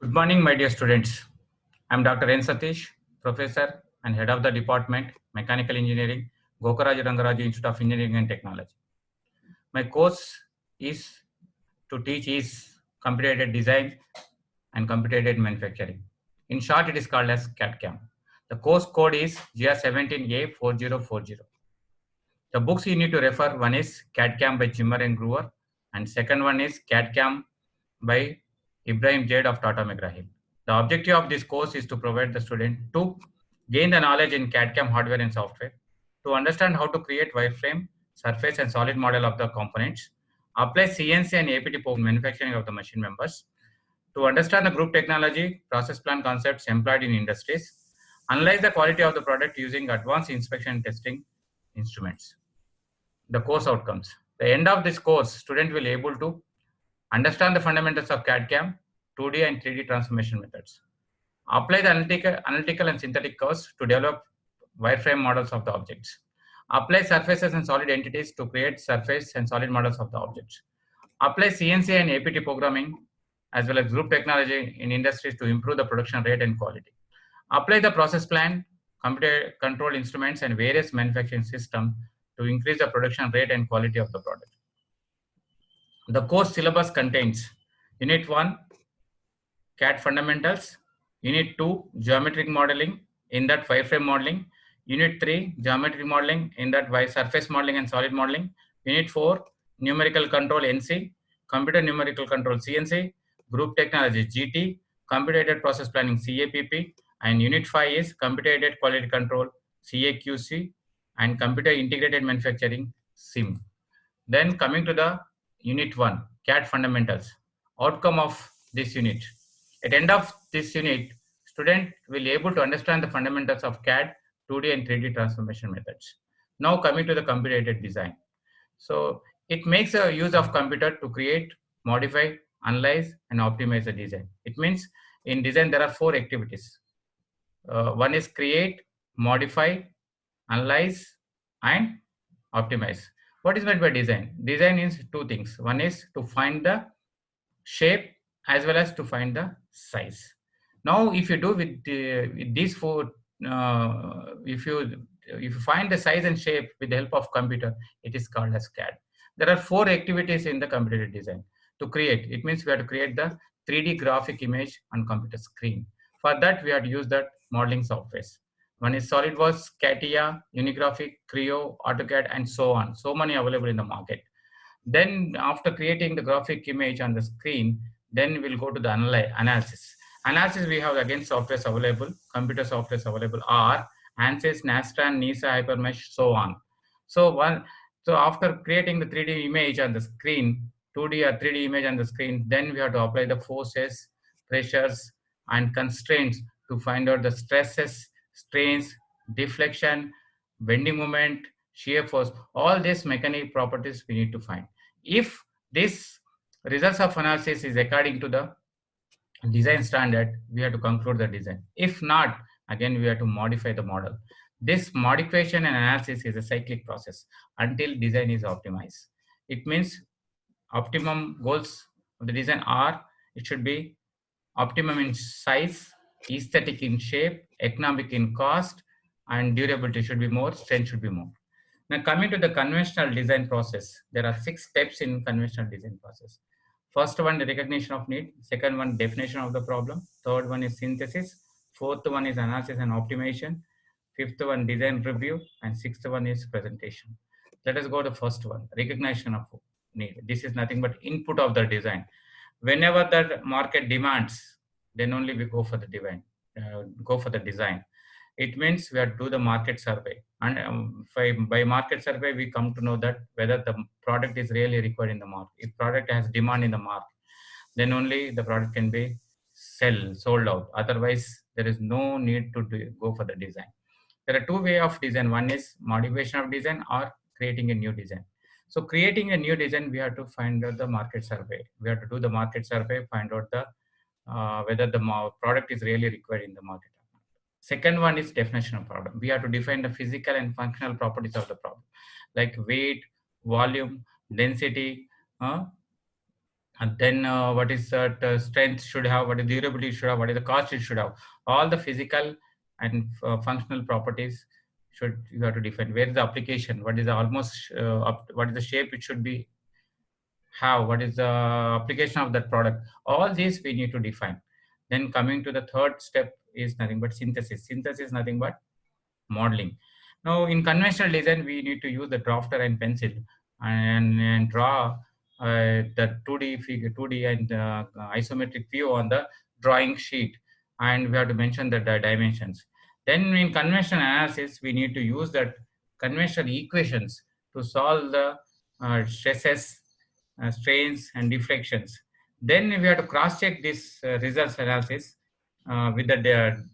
Good morning, my dear students. I am Dr. N. Satish, Professor and Head of the Department, Mechanical Engineering, Gokaraj Rangaraju Institute of Engineering and Technology. My course is to teach is computer-aided design and computer-aided manufacturing. In short, it is called as CAD/CAM. The course code is GR17A4040. The books you need to refer, one is CAD/CAM by Zimmer and Groover, and second one is CAD/CAM by Ibrahim Jade of Tata McGraw-Hill. The objective of this course is to provide the student to gain the knowledge in CAD/CAM hardware and software, to understand how to create wireframe, surface and solid model of the components, apply CNC and APT manufacturing of the machine members, to understand the group technology, process plan concepts employed in industries, analyze the quality of the product using advanced inspection and testing instruments. The course outcomes. The end of this course, student will able to understand the fundamentals of CAD/CAM, 2D and 3D transformation methods. Apply the analytical and synthetic curves to develop wireframe models of the objects. Apply surfaces and solid entities to create surface and solid models of the objects. Apply CNC and APT programming as well as group technology in industries to improve the production rate and quality. Apply the process plan, computer control instruments and various manufacturing systems to increase the production rate and quality of the product. The course syllabus contains Unit 1, CAD fundamentals, Unit 2, geometric modeling, in that wireframe modeling, Unit 3, geometric modeling, in that surface modeling and solid modeling, Unit 4, numerical control NC, computer numerical control CNC, group technology GT, computer aided process planning CAPP, and Unit 5 is computer aided quality control CAQC, and computer integrated manufacturing SIM. Then coming to the Unit 1, CAD fundamentals, outcome of this unit. At the end of this unit, student will able to understand the fundamentals of CAD, 2D and 3D transformation methods. Now coming to the computer-aided design. So it makes a use of computer to create, modify, analyze and optimize the design. It means in design there are 4 activities. One is create, modify, analyze and optimize. What is meant by design? Design is 2 things. One is to find the shape as well as to find the size. Now, if you do with these 4, if you find the size and shape with the help of computer, it is called as CAD. There are 4 activities in the computer design. To create, it means we have to create the 3D graphic image on computer screen. For that, we have to use that modeling softwares. One is SolidWorks, CATIA, Unigraphic, Creo, AutoCAD, and so on. So many available in the market. Then after creating the graphic image on the screen, then we'll go to the analysis. Analysis, we have again softwares available, computer softwares available are ANSYS, Nastran, NISA, Hypermesh, so on. So after creating the 3D image on the screen, 2D or 3D image on the screen, then we have to apply the forces, pressures, and constraints to find out the stresses, strains, deflection, bending moment, shear force, all these mechanical properties we need to find. If this results of analysis is according to the design standard, we have to conclude the design. If not, again we have to modify the model. This modification and analysis is a cyclic process until design is optimized. It means optimum goals of the design are, it should be optimum in size, aesthetic in shape, economic in cost, and durability should be more, strength should be more. Now coming to the conventional design process, there are 6 steps in conventional design process. First one, the recognition of need. Second one, definition of the problem. Third one is synthesis. Fourth one is analysis and optimization. Fifth one, design review. And sixth one is presentation. Let us go to the first one, recognition of need. This is nothing but input of the design. Whenever the market demands, then only we go for the design. It means we have to do the market survey, and by market survey we come to know that whether the product is really required in the market. If product has demand in the market, then only the product can be sold out. Otherwise, there is no need to go for the design. There are 2 ways of design. One is modification of design or creating a new design. So creating a new design, we have to find out the market survey. We have to do the market survey, find out the whether the product is really required in the market. Second one is definition of problem. We have to define the physical and functional properties of the problem, like weight, volume, density, And then what is that strength should have, what is durability should have, what is the cost it should have. All the physical and functional properties should you have to define. Where is the application? What is the what is the shape it should be have? What is the application of that product? All these we need to define. Then coming to the third step is nothing but synthesis. Synthesis is nothing but modeling. Now, in conventional design, we need to use the drafter and pencil and draw the 2D figure, 2D and isometric view on the drawing sheet, and we have to mention the dimensions. Then, in conventional analysis, we need to use that conventional equations to solve the stresses, strains, and deflections. Then we have to cross-check this results analysis with the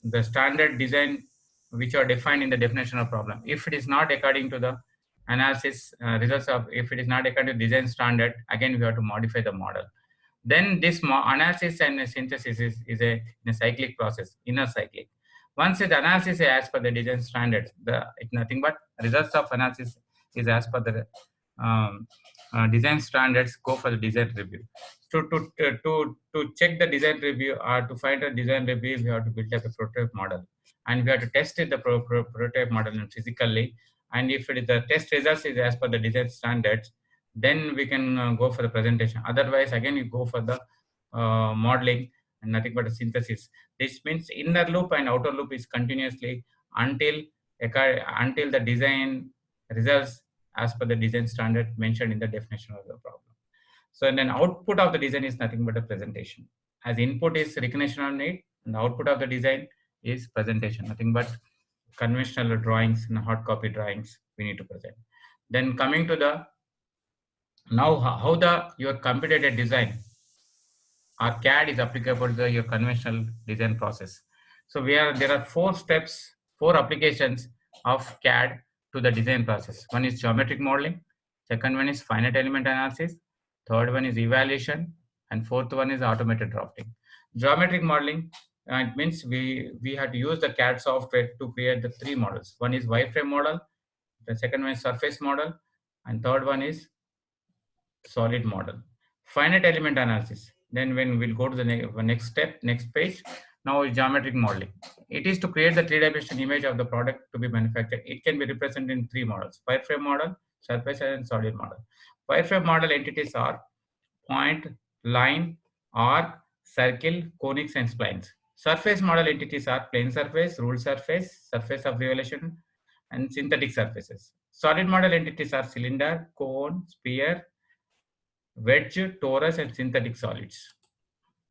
the standard design which are defined in the definition of problem. If it is not according to the analysis results of, if it is not according to design standard, again we have to modify the model. Then this analysis and synthesis is in a cyclic process, inner cyclic. Once the analysis is as per the design standards, it's nothing but results of analysis is as per the design standards, go for the design review. To check the design review or to find a design review, we have to build up a prototype model, and we have to test it the prototype model physically. And if it is the test results is as per the design standards, then we can go for the presentation. Otherwise, again, you go for the modeling and nothing but a synthesis. This means inner loop and outer loop is continuously until the design results as per the design standard mentioned in the definition of the problem. So then output of the design is nothing but a presentation. As input is recognition of need, and the output of the design is presentation, nothing but conventional drawings and hard copy drawings we need to present. Then coming to the now how the your computer design or CAD is applicable to your conventional design process. So there are 4 steps, 4 applications of CAD to the design process. One is geometric modeling, second one is finite element analysis, third one is evaluation, and fourth one is automated drafting. Geometric modeling, it means we have to use the CAD software to create the 3 models. One is wireframe model, the second one is surface model, and third one is solid model. Finite element analysis. Then when we'll go to the next step, next page. Now is geometric modeling. It is to create the 3-dimensional image of the product to be manufactured. It can be represented in 3 models: wireframe model, surface, and solid model. Wireframe model entities are point, line, arc, circle, conics, and splines. Surface model entities are plane surface, ruled surface, surface of revolution, and synthetic surfaces. Solid model entities are cylinder, cone, sphere, wedge, torus, and synthetic solids.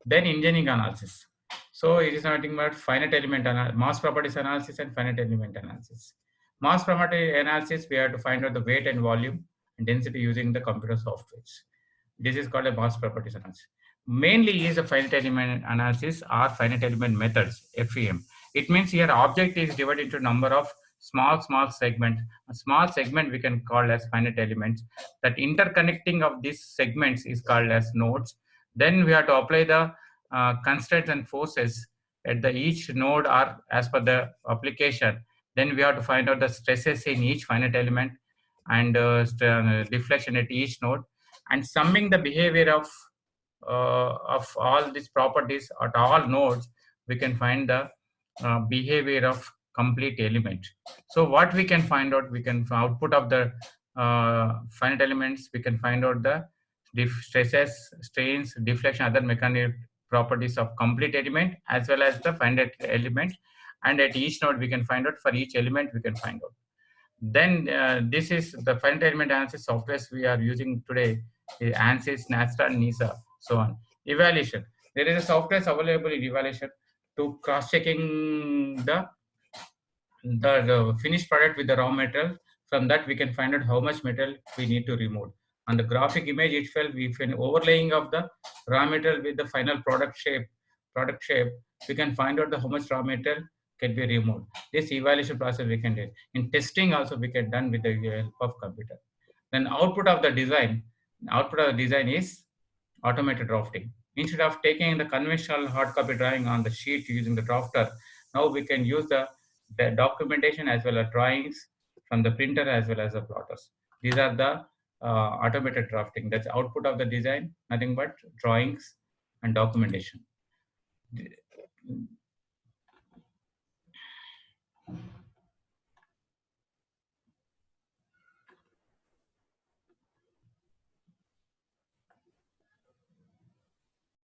Then engineering analysis. So it is nothing but finite element mass properties analysis and finite element analysis. Mass property analysis, we have to find out the weight and volume and density using the computer softwares. This is called a mass properties analysis. Mainly is a finite element analysis or finite element methods, FEM. It means here object is divided into number of small segments. A small segment we can call as finite elements. That interconnecting of these segments is called as nodes. Then we have to apply the constraints and forces at the each node or as per the application. Then we have to find out the stresses in each finite element and deflection at each node, and summing the behavior of all these properties at all nodes, we can find the behavior of complete element. So what we can find out, we can output of the finite elements, we can find out the stresses, strains, deflection, other mechanical properties of complete element as well as the finite element, and at each node we can find out for each element we can find out. Then this is the finite element analysis softwares we are using today, ANSYS, NASTA, NISA, so on. Evaluation. There is a software available in evaluation to cross-checking the finished product with the raw material. From that, we can find out how much metal we need to remove. On the graphic image itself, we can overlaying of the raw material with the final product shape, we can find out how much raw material can be removed. This evaluation process we can do. In testing also we can done with the help of computer. Then output of the design is automated drafting. Instead of taking the conventional hard copy drawing on the sheet using the drafter, now we can use the documentation as well as drawings from the printer as well as the plotters. These are the automated drafting. That's output of the design, nothing but drawings and documentation.